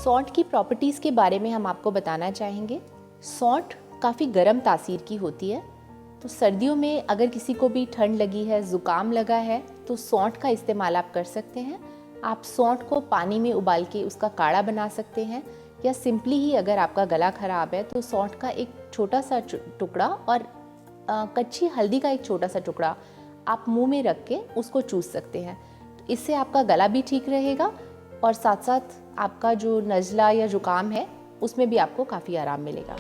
सौंठ की प्रॉपर्टीज़ के बारे में हम आपको बताना चाहेंगे। सौंठ काफ़ी गर्म तासीर की होती है, तो सर्दियों में अगर किसी को भी ठंड लगी है, ज़ुकाम लगा है, तो सौंठ का इस्तेमाल आप कर सकते हैं। आप सौंठ को पानी में उबाल के उसका काढ़ा बना सकते हैं, या सिंपली ही अगर आपका गला ख़राब है तो सौंठ का एक छोटा सा टुकड़ा और कच्ची हल्दी का एक छोटा सा टुकड़ा आप मुंह में रख के उसको चूस सकते हैं। तो इससे आपका गला भी ठीक रहेगा और साथ साथ आपका जो नज़ला या ज़ुकाम है उसमें भी आपको काफ़ी आराम मिलेगा।